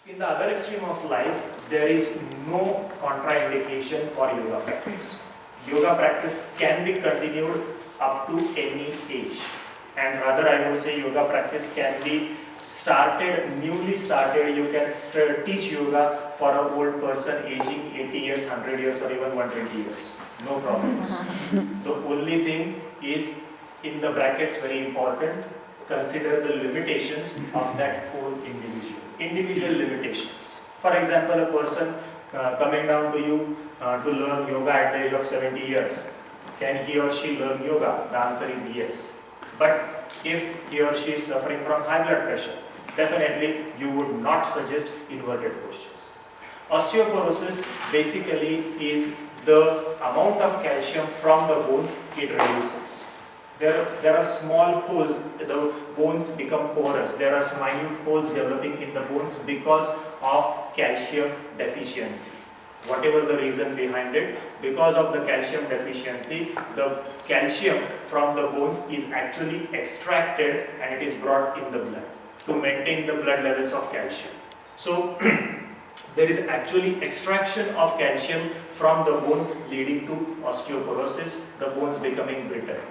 In the other extreme of life, there is no contraindication for yoga practice. Yoga practice can be continued up to any age. And rather I would say yoga practice can be newly started. You can teach yoga for an old person aging 80 years, 100 years or even 120 years. No problems. The only thing is, in the brackets, very important, consider the limitations of that whole individual. Individual limitations. For example, a person coming down to you to learn yoga at the age of 70 years. Can he or she learn yoga? The answer is yes. But if he or she is suffering from high blood pressure, definitely you would not suggest inverted postures. Osteoporosis basically is the amount of calcium from the bones it reduces. There are small holes, the bones become porous. There are minute holes developing in the bones because of calcium deficiency. Whatever the reason behind it, because of the calcium deficiency, the calcium from the bones is actually extracted and it is brought in the blood to maintain the blood levels of calcium. So there is actually extraction of calcium from the bone leading to osteoporosis, the bones becoming brittle.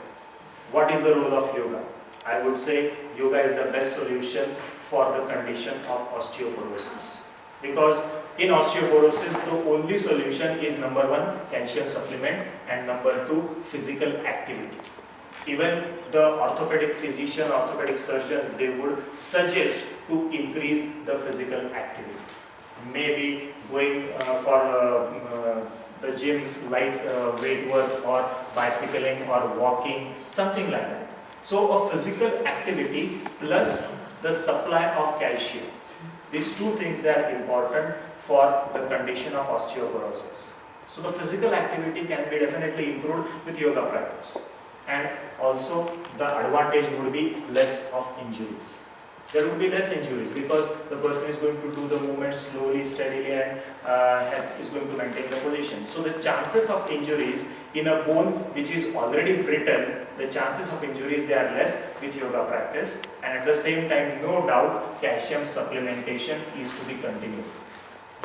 What is the role of yoga? I would say yoga is the best solution for the condition of osteoporosis. Because in osteoporosis, the only solution is number one, calcium supplement, and number two, physical activity. Even the orthopedic physician, orthopedic surgeons, they would suggest to increase the physical activity. Maybe going for the gyms, light weight work or bicycling or walking, something like that. So a physical activity plus the supply of calcium. These two things, they are important for the condition of osteoporosis. So the physical activity can be definitely improved with yoga practice. And also the advantage would be less of injuries. There would be less injuries because the person is going to do the movement slowly, steadily, and is going to maintain the position. So the chances of injuries in a bone which is already brittle, the chances of injuries, they are less with yoga practice. And at the same time, no doubt, calcium supplementation is to be continued.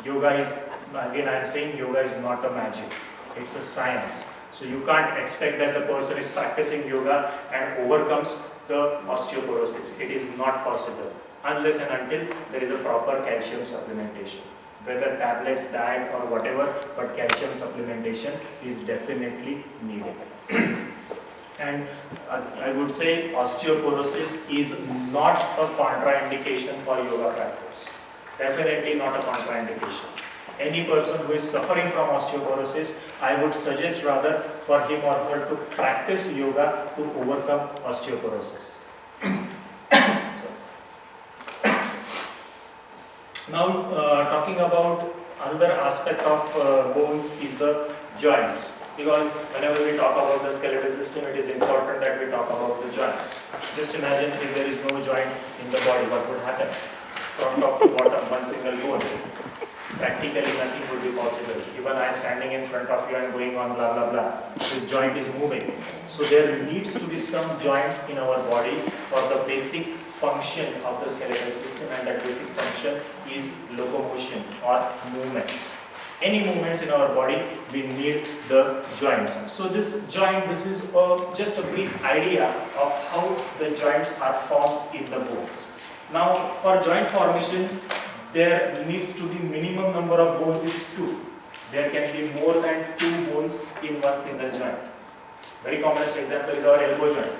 Yoga is, again I am saying, yoga is not a magic. It's a science. So you can't expect that the person is practicing yoga and overcomes the osteoporosis. It is not possible unless and until there is a proper calcium supplementation. Whether tablets, diet or whatever, but calcium supplementation is definitely needed. And I would say osteoporosis is not a contraindication for yoga practice. Definitely not a contraindication. Any person who is suffering from osteoporosis, I would suggest rather for him or her to practice yoga to overcome osteoporosis. Now talking about another aspect of bones is the joints. Because whenever we talk about the skeletal system, it is important that we talk about the joints. Just imagine if there is no joint in the body, what would happen? From top to bottom, one single bone. Practically nothing would be possible. Even I standing in front of you and going on blah blah blah, this joint is moving. So there needs to be some joints in our body for the basic function of the skeletal system, and that basic function is locomotion or movements. Any movements in our body, we need the joints. So this joint, this is just a brief idea of how the joints are formed in the bones. Now for joint formation, there needs to be minimum number of bones is 2. There can be more than 2 bones in one single joint. Very commonest example is our elbow joint.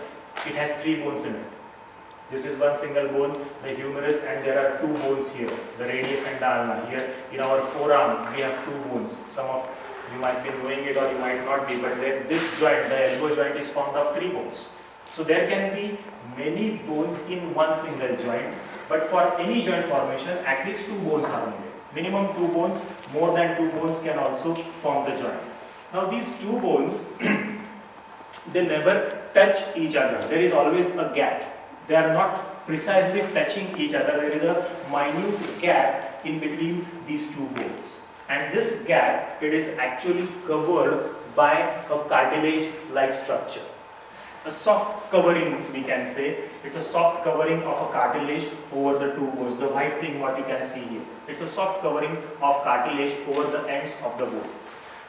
It has 3 bones in it. This is one single bone, the humerus, and there are 2 bones here, the radius and the ulna. Here in our forearm, we have 2 bones. Some of you might be knowing it or you might not be, but this joint, the elbow joint, is formed of 3 bones. So there can be many bones in one single joint, but for any joint formation, at least 2 bones are needed. Minimum 2 bones, more than 2 bones can also form the joint. Now these 2 bones, they never touch each other. There is always a gap. They are not precisely touching each other. There is a minute gap in between these 2 bones. And this gap, it is actually covered by a cartilage-like structure. a soft covering, we can say. It's a soft covering of a cartilage over the two bones. The white thing what you can see here. It's a soft covering of cartilage over the ends of the bone.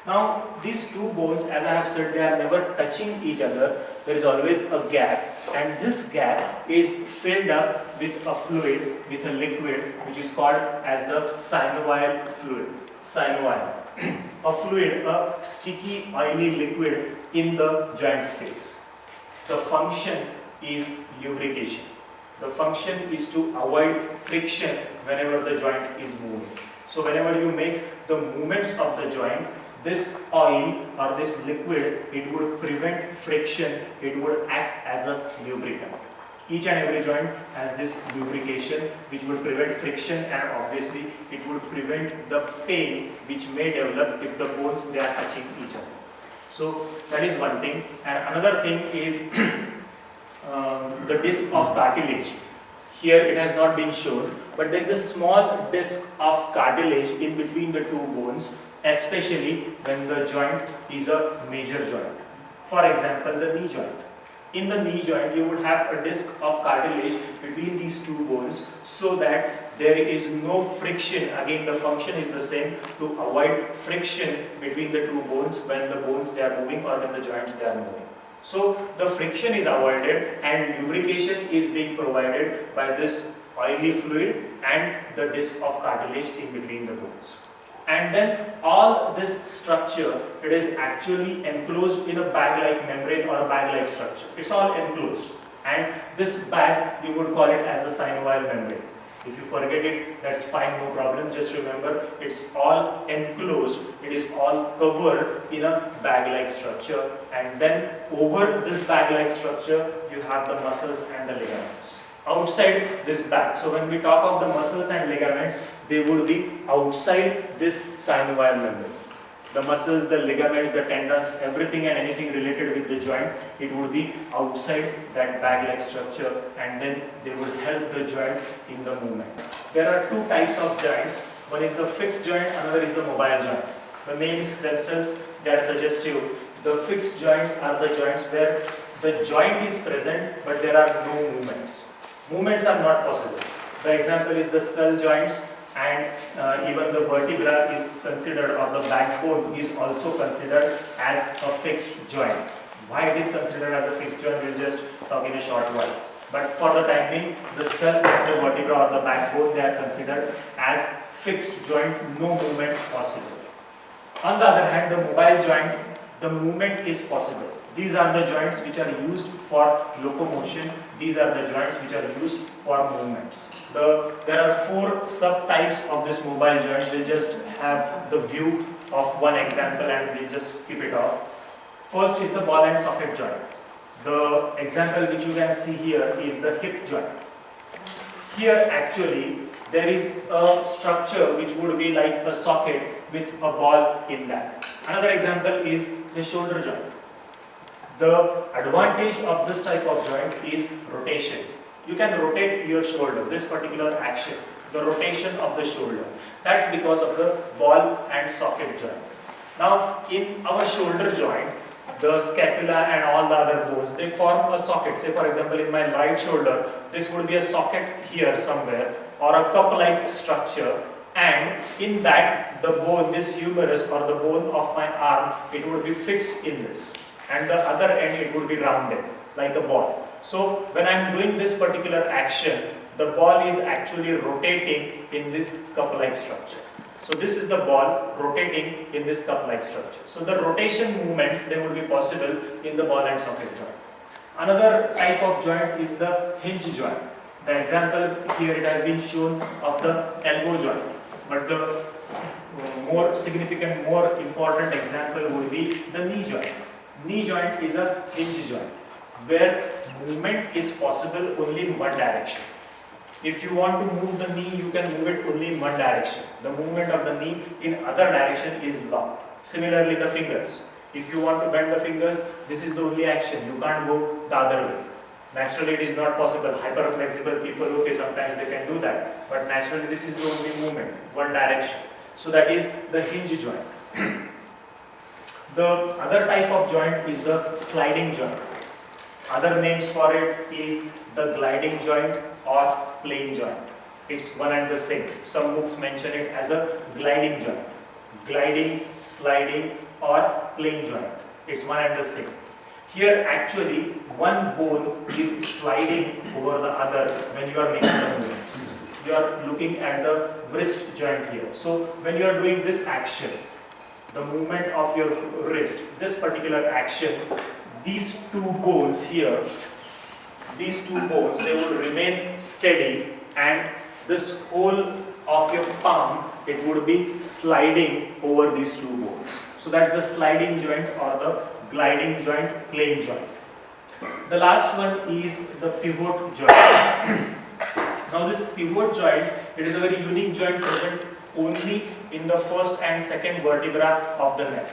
Now these two bones, as I have said, they are never touching each other. There is always a gap, and this gap is filled up with a fluid, with a liquid, which is called as the synovial fluid. Synovial. A fluid, a sticky, oily liquid in the joint space. The function is lubrication. The function is to avoid friction whenever the joint is moving. So whenever you make the movements of the joint, this oil or this liquid, it would prevent friction, it would act as a lubricant. Each and every joint has this lubrication which would prevent friction, and obviously it would prevent the pain which may develop if the bones they are touching each other. So that is one thing. And another thing is the disc of cartilage. Here it has not been shown, but there is a small disc of cartilage in between the two bones, especially when the joint is a major joint. For example, the knee joint. In the knee joint, you would have a disc of cartilage between these two bones so that there is no friction. Again, the function is the same, to avoid friction between the two bones when the bones they are moving or when the joints they are moving. So the friction is avoided and lubrication is being provided by this oily fluid and the disc of cartilage in between the bones. And then all this structure, it is actually enclosed in a bag-like membrane or a bag-like structure. It's all enclosed. And this bag, you would call it as the synovial membrane. If you forget it, that's fine, no problem. Just remember, it's all enclosed. It is all covered in a bag-like structure. And then over this bag-like structure, you have the muscles and the ligaments outside this bag. So when we talk of the muscles and ligaments, they would be outside this synovial membrane. The muscles, the ligaments, the tendons, everything and anything related with the joint, it would be outside that bag-like structure, and then they would help the joint in the movement. There are two types of joints. One is the fixed joint, another is the mobile joint. The names themselves, they are suggestive. The fixed joints are the joints where the joint is present, but there are no movements. Movements are not possible. The example is the skull joints, and even the vertebra is considered, or the backbone is also considered as a fixed joint. Why it is considered as a fixed joint, we'll just talk in a short while. But for the time being, the skull and the vertebra or the backbone, they are considered as fixed joint, no movement possible. On the other hand, the mobile joint, the movement is possible. These are the joints which are used for locomotion. These are the joints which are used for movements. There are four subtypes of this mobile joints. We'll just have the view of one example and we'll just keep it off. First is the ball and socket joint. The example which you can see here is the hip joint. Here actually there is a structure which would be like a socket with a ball in that. Another example is the shoulder joint. The advantage of this type of joint is rotation. You can rotate your shoulder, this particular action, the rotation of the shoulder. That's because of the ball and socket joint. Now, in our shoulder joint, the scapula and all the other bones, they form a socket. Say for example, in my right shoulder, this would be a socket here somewhere, or a cup-like structure. And in that, the bone, this humerus or the bone of my arm, it would be fixed in this. And the other end, it would be rounded, like a ball. So when I am doing this particular action, the ball is actually rotating in this cup-like structure. So this is the ball rotating in this cup-like structure. So the rotation movements, they would be possible in the ball and socket joint. Another type of joint is the hinge joint. The example here, it has been shown of the elbow joint. But the more significant, more important example would be the knee joint. Knee joint is a hinge joint where movement is possible only in one direction. If you want to move the knee, you can move it only in one direction. The movement of the knee in other direction is blocked. Similarly, the fingers. If you want to bend the fingers, this is the only action. You can't go the other way. Naturally, it is not possible. Hyper-flexible people, okay, sometimes they can do that. But naturally, this is the only movement, one direction. So that is the hinge joint. The other type of joint is the sliding joint. Other names for it is the gliding joint or plane joint. It's one and the same. Some books mention it as a gliding joint. Gliding, sliding or plane joint. It's one and the same. Here actually one bone is sliding over the other when you are making the movements. You are looking at the wrist joint here. So when you are doing this action, the movement of your wrist, this particular action, these two bones here, these two bones, they will remain steady, and this whole of your palm, it would be sliding over these two bones. So that's the sliding joint or the gliding joint, plane joint. The last one is the pivot joint. Now this pivot joint, it is a very unique joint present only in the first and second vertebra of the neck,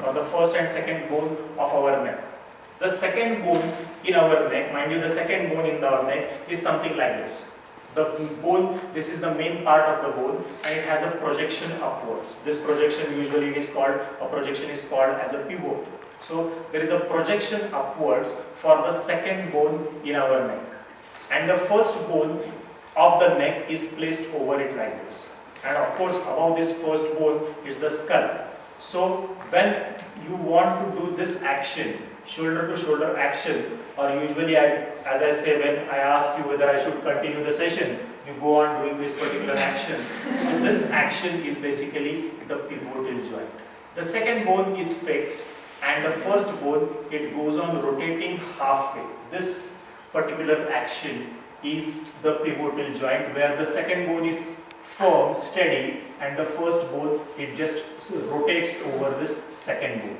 or the first and second bone of our neck. The second bone in our neck, mind you, the second bone in our neck is something like this. The bone, this is the main part of the bone, and it has a projection upwards. This projection usually is called as a pivot. So there is a projection upwards for the second bone in our neck, and the first bone of the neck is placed over it like this. And of course above this first bone is the skull. So when you want to do this action, shoulder to shoulder action, or usually as I say, when I ask you whether I should continue the session, you go on doing this particular action. So this action is basically the pivotal joint. The second bone is fixed, and the first bone, it goes on rotating halfway. This particular action is the pivotal joint, where the second bone is firm, steady, and the first bone, it just rotates over this second bone.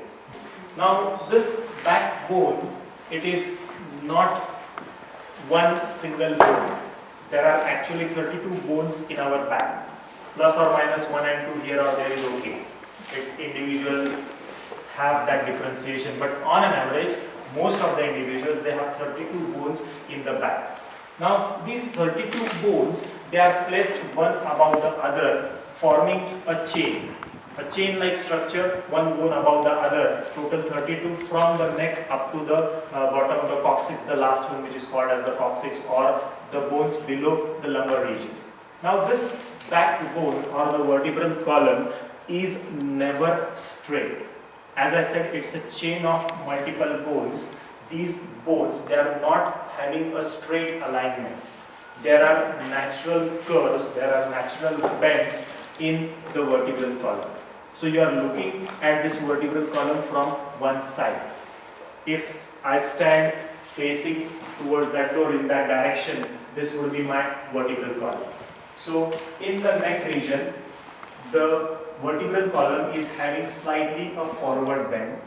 Now this backbone, it is not one single bone. There are actually 32 bones in our back. Plus or minus 1 and 2 here or there is okay. It's individual have that differentiation, but on an average, most of the individuals, they have 32 bones in the back. Now these 32 bones, they are placed one above the other, forming a chain-like structure, one bone above the other, total 32 from the neck up to the bottom of the coccyx, the last one which is called as the coccyx, or the bones below the lumbar region. Now this backbone or the vertebral column is never straight. As I said, it's a chain of multiple bones. These bones, they are not having a straight alignment. There are natural curves, there are natural bends in the vertebral column. So you are looking at this vertebral column from one side. If I stand facing towards that door in that direction, this would be my vertebral column. So in the neck region, the vertebral column is having slightly a forward bend.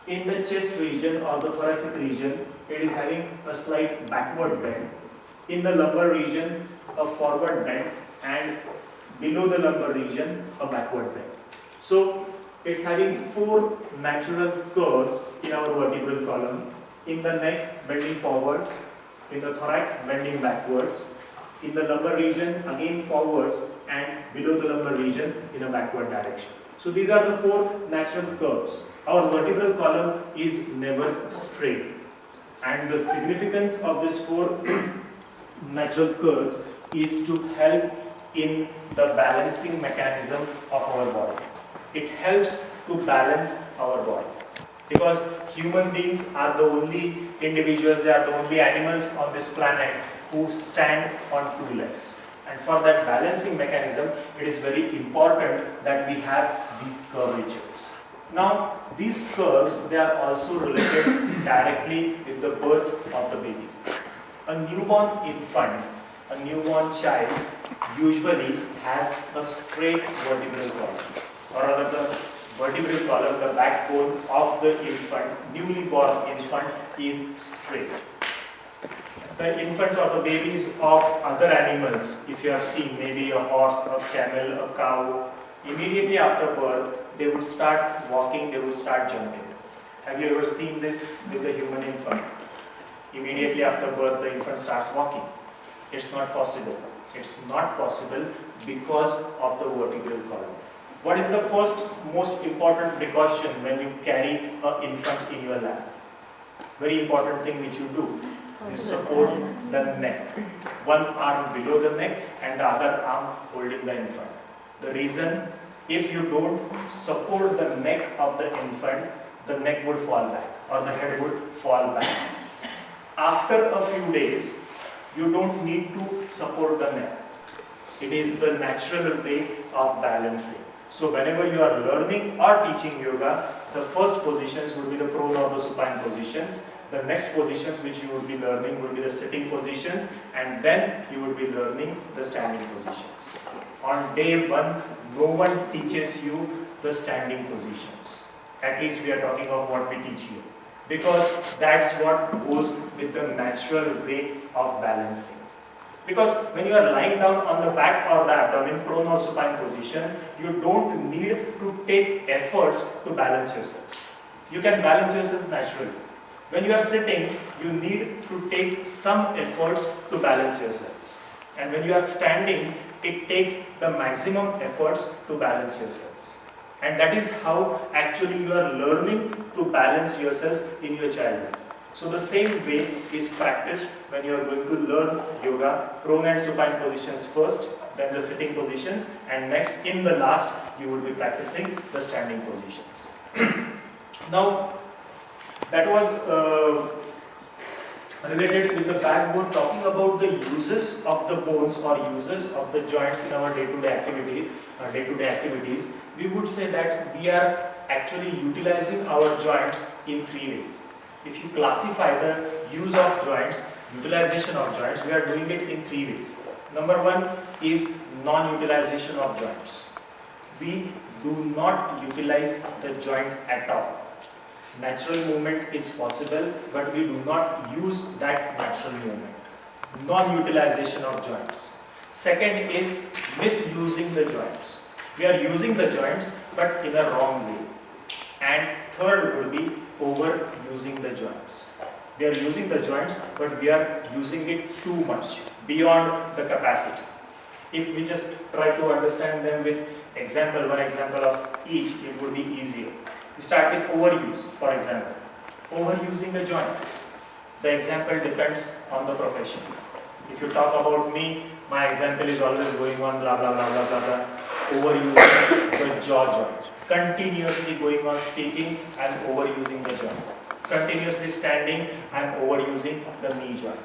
In the chest region or the thoracic region, it is having a slight backward bend. In the lumbar region, a forward bend, and below the lumbar region, a backward bend. So it's having 4 natural curves in our vertebral column. In the neck, bending forwards. In the thorax, bending backwards. In the lumbar region, again forwards, and below the lumbar region in a backward direction. So these are the 4 natural curves. Our vertebral column is never straight. And the significance of these 4 natural curves is to help in the balancing mechanism of our body. It helps to balance our body. Because human beings are the only individuals, they are the only animals on this planet who stand on 2 legs. And for that balancing mechanism, it is very important that we have these curvatures. Now, these curves, they are also related directly with the birth of the baby. A newborn infant, a newborn child, usually has a straight vertebral column. Or rather, the vertebral column, the backbone of the infant, newly born infant, is straight. The infants or the babies of other animals, if you have seen maybe a horse, a camel, a cow, immediately after birth, they would start walking, they would start jumping. Have you ever seen this with the human infant? Immediately after birth, the infant starts walking. It's not possible. It's not possible because of the vertebral column. What is the first most important precaution when you carry an infant in your lap? Very important thing which you do. You support the neck. One arm below the neck and the other arm holding the infant. The reason, if you don't support the neck of the infant, the neck would fall back or the head would fall back. After a few days, you don't need to support the neck. It is the natural way of balancing. So whenever you are learning or teaching yoga, the first positions would be the prone or the supine positions. The next positions which you would be learning would be the sitting positions, and then you would be learning the standing positions. On day one, no one teaches you the standing positions. At least we are talking of what we teach you. Because that's what goes with the natural way of balancing. Because when you are lying down on the back or the abdomen, prone or supine position, you don't need to take efforts to balance yourselves. You can balance yourselves naturally. When you are sitting, you need to take some efforts to balance yourselves. And when you are standing, it takes the maximum efforts to balance yourselves. And that is how actually you are learning to balance yourselves in your childhood. So the same way is practiced when you are going to learn yoga, prone and supine positions first, then the sitting positions, and next in the last you will be practicing the standing positions. Now that was related with the backbone, talking about the uses of the bones or uses of the joints in our day-to-day activities. We would say that we are actually utilizing our joints in three ways. If you classify the use of joints, utilization of joints, we are doing it in three ways. Number one is non-utilization of joints. We do not utilize the joint at all. Natural movement is possible, but we do not use that natural movement. Non-utilization of joints. Second is misusing the joints. We are using the joints, but in a wrong way. And third will be overusing the joints. We are using the joints, but we are using it too much, beyond the capacity. If we just try to understand them with one example of each, it would be easier. We start with overuse, for example. Overusing the joint. The example depends on the profession. If you talk about me, my example is always going on blah blah blah blah blah blah. Overusing the jaw joint. Continuously going on speaking, I am overusing the joint. Continuously standing, I am overusing the knee joint.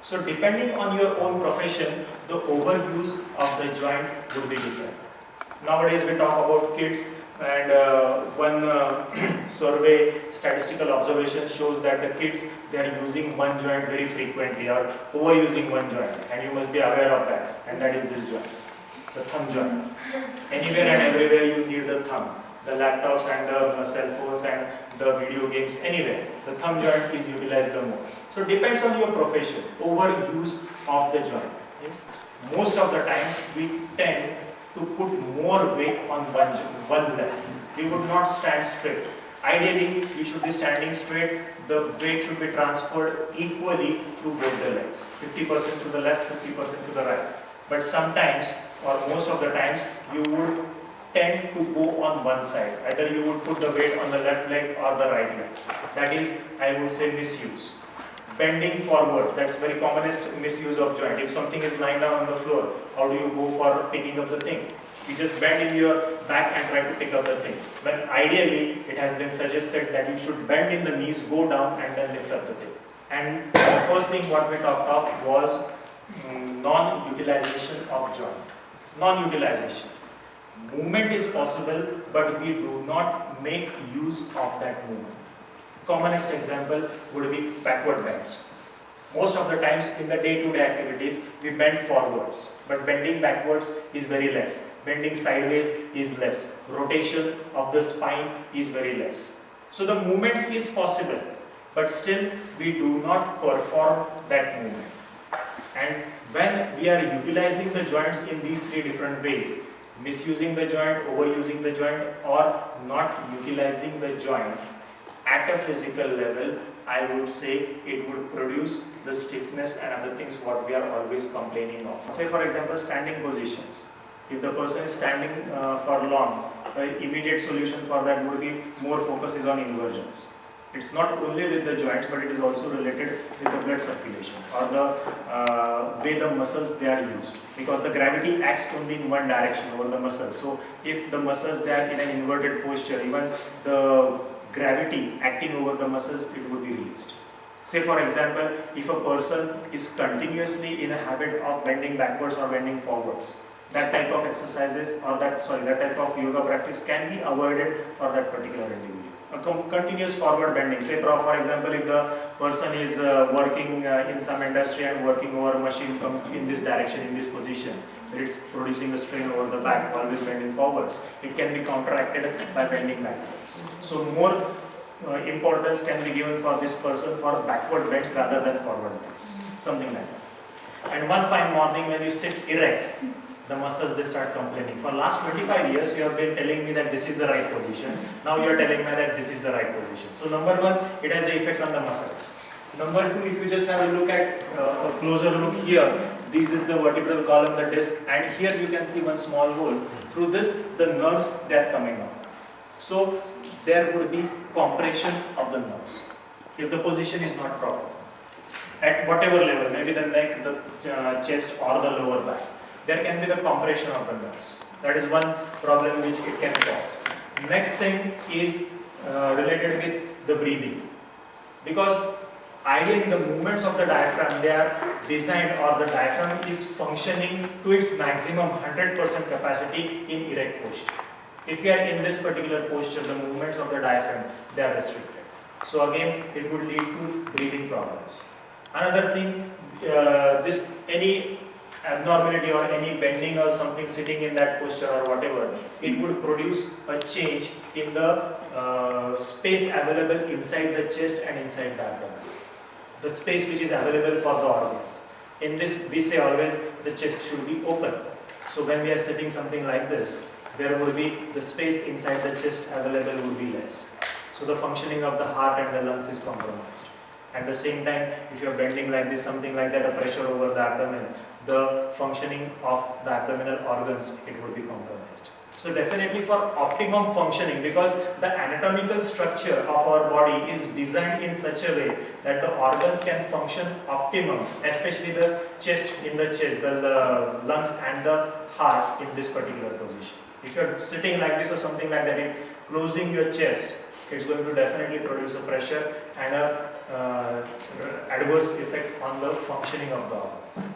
So depending on your own profession, the overuse of the joint would be different. Nowadays we talk about kids, and one survey, statistical observation shows that the kids, they are using one joint very frequently or overusing one joint, and you must be aware of that, and that is this joint, the thumb joint. Anywhere and everywhere you need the thumb. The laptops and the cell phones and the video games, anywhere. The thumb joint is utilized the more. So depends on your profession, overuse of the joint. Yes? Most of the times we tend to put more weight on one leg. We would not stand straight. Ideally, you should be standing straight. The weight should be transferred equally to both the legs. 50% to the left, 50% to the right. But sometimes, or most of the times, you would tend to go on one side. Either you would put the weight on the left leg or the right leg. That is, I would say, misuse. Bending forward, that's very commonest misuse of joint. If something is lying down on the floor, how do you go for picking up the thing? You just bend in your back and try to pick up the thing. When ideally, it has been suggested that you should bend in the knees, go down and then lift up the thing. And the first thing what we talked of was non-utilization of joint. Non-utilization. Movement is possible, but we do not make use of that movement. Commonest example would be backward bends. Most of the times in the day-to-day activities, we bend forwards, but bending backwards is very less. Bending sideways is less. Rotation of the spine is very less. So the movement is possible, but still we do not perform that movement. And when we are utilizing the joints in these three different ways, misusing the joint, overusing the joint, or not utilizing the joint, at a physical level, I would say it would produce the stiffness and other things what we are always complaining of. Say for example, standing positions. If the person is standing for long, the immediate solution for that would be more focus is on inversions. It's not only with the joints, but it is also related with the blood circulation or the way the muscles they are used, because the gravity acts only in one direction over the muscles. So if the muscles they are in an inverted posture, even the gravity acting over the muscles, it would be released. Say for example, if a person is continuously in a habit of bending backwards or bending forwards, that type of exercises or that type of yoga practice can be avoided for that particular individual. A continuous forward bending, say for example, if the person is working in some industry and working over a machine in this direction, in this position, it's producing a strain over the back, always bending forwards, it can be counteracted by bending backwards. So more importance can be given for this person for backward bends rather than forward bends, something like that. And one fine morning when you sit erect, the muscles they start complaining. For last 25 years you have been telling me that this is the right position. Now you are telling me that this is the right position. So number one, it has an effect on the muscles. Number two, if you just have a look at a closer look here, this is the vertebral column, the disc, and here you can see one small hole. Through this, the nerves they are coming out. So there would be compression of the nerves if the position is not proper. At whatever level, maybe the neck, the chest or the lower back, there can be the compression of the nerves. That is one problem which it can cause. Next thing is related with the breathing, because ideally the movements of the diaphragm, they are designed, or the diaphragm is functioning to its maximum 100% capacity in erect posture. If you are in this particular posture, the movements of the diaphragm, they are restricted. So again, it would lead to breathing problems. Another thing, any abnormality or any bending or something sitting in that posture or whatever, it would produce a change in the space available inside the chest and inside the abdomen. The space which is available for the organs. In this, we say always the chest should be open. So when we are sitting something like this, there would be the space inside the chest available would be less. So the functioning of the heart and the lungs is compromised. At the same time, if you are bending like this, something like that, a pressure over the abdomen, the functioning of the abdominal organs, it would be compromised. So definitely for optimum functioning, because the anatomical structure of our body is designed in such a way that the organs can function optimum, especially the chest, the lungs and the heart in this particular position. If you are sitting like this or something like that, in closing your chest, it's going to definitely produce a pressure and a adverse effect on the functioning of the organs.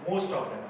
Most of them.